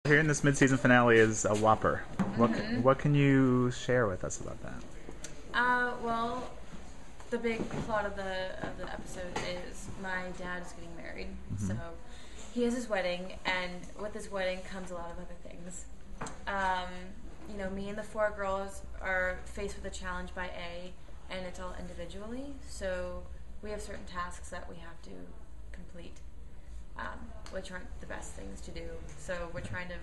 Here in this mid-season finale is a whopper. What can you share with us about that? Well, the big plot of the episode is my dad is getting married. So he has his wedding, and with his wedding comes a lot of other things. Me and the four girls are faced with a challenge by A, and it's all individually. So we have certain tasks that we have to complete, which aren't the best things to do. So we're trying to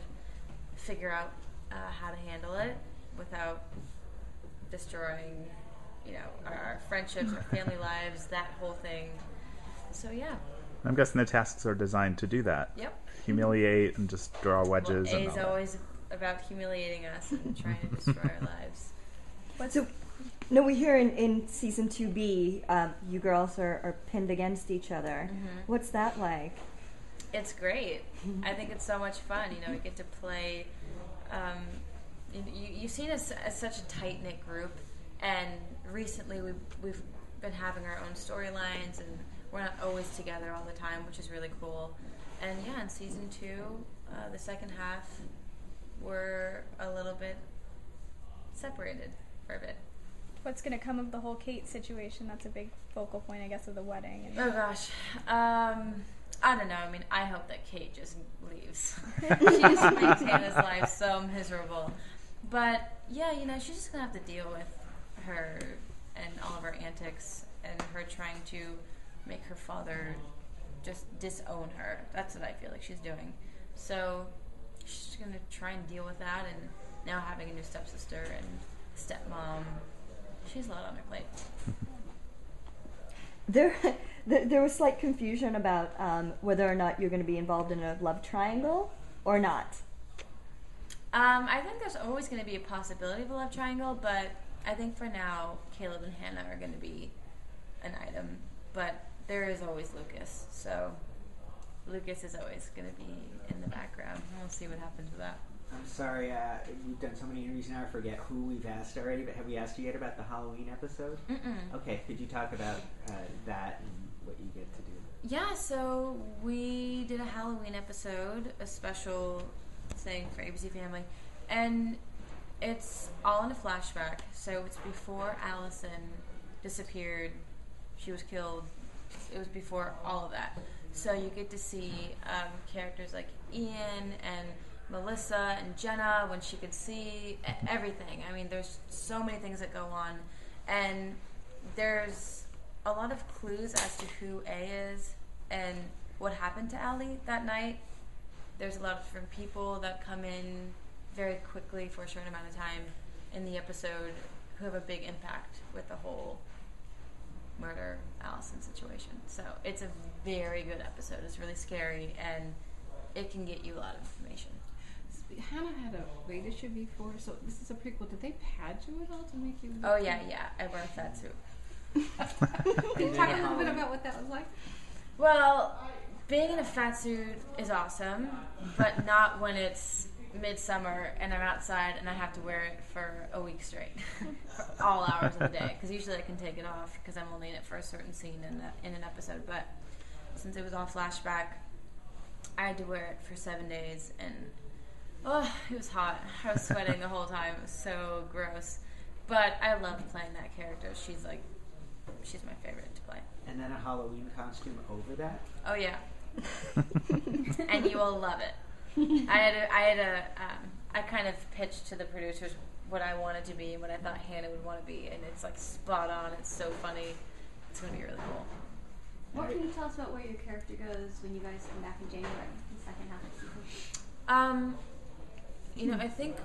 figure out how to handle it without destroying, our friendships, our family lives, that whole thing. So yeah. I'm guessing the tasks are designed to do that. Yep. Humiliate and just draw wedges. Well, A is always about humiliating us and trying to destroy our lives. We hear in season 2B, you girls are pinned against each other. What's that like? It's great. I think it's so much fun. We get to play. You've seen us as such a tight-knit group, and recently we've been having our own storylines, and we're not always together all the time, which is really cool. And yeah, in season 2, the second half, we're a little bit separated for a bit. What's going to come of the whole Kate situation? That's a big focal point, I guess, of the wedding. Oh gosh. I don't know. I mean, I hope that Kate just leaves. She just makes Hannah's life so miserable. But yeah, she's just going to have to deal with her and all of her antics and her trying to make her father just disown her. That's what I feel like she's doing. So she's just going to try and deal with that, and now having a new stepsister and stepmom, she's a lot on her plate. There was slight confusion about whether or not you're going to be involved in a love triangle or not. I think there's always going to be a possibility of a love triangle, but I think for now, Caleb and Hanna are going to be an item. But there is always Lucas, so Lucas is always going to be in the background. We'll see what happens with that. I'm sorry, we've done so many interviews now, I forget who we've asked already, but have we asked you yet about the Halloween episode? Okay, could you talk about that and what you get to do? Yeah, so we did a Halloween episode, a special thing for ABC Family, and it's all in a flashback. So it's before Allison disappeared, she was killed, it was before all of that. So you get to see characters like Ian and Melissa and Jenna when she could see everything. I mean, there's so many things that go on, and there's a lot of clues as to who A is and what happened to Allie that night. There's a lot of different people that come in very quickly for a certain amount of time in the episode who have a big impact with the whole murder Allison situation. So it's a very good episode. It's really scary, and it can get you a lot of information. Hanna had a weight issue before, so this is a prequel. Did they pad you at all to make you? Oh yeah, I wore a fat suit. Can you talk a little bit about what that was like? Well, being in a fat suit is awesome, but not when it's midsummer and I'm outside and I have to wear it for a week straight, for all hours of the day. Because usually I can take it off because I'm only in it for a certain scene in an episode. But since it was all flashback, I had to wear it for 7 days, and it was hot. I was sweating the whole time. It was so gross. But I loved playing that character. She's my favorite to play. And then a Halloween costume over that? Oh yeah. And you will love it. I kind of pitched to the producers what I wanted to be and what I thought Hanna would want to be, and it's like spot on. It's so funny. It's going to be really cool. What can you tell us about where your character goes when you guys come back in January, the second half of the season? I think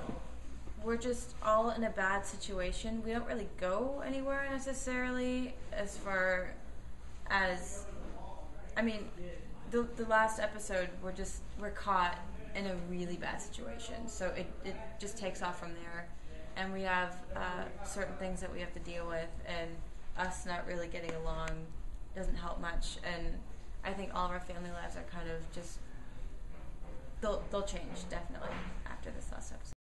we're just all in a bad situation. We don't really go anywhere necessarily as far as, the last episode, we're caught in a really bad situation. So it just takes off from there. And we have certain things that we have to deal with, and us not really getting along doesn't help much. And I think all of our family lives are kind of just, they'll change definitely after this last episode.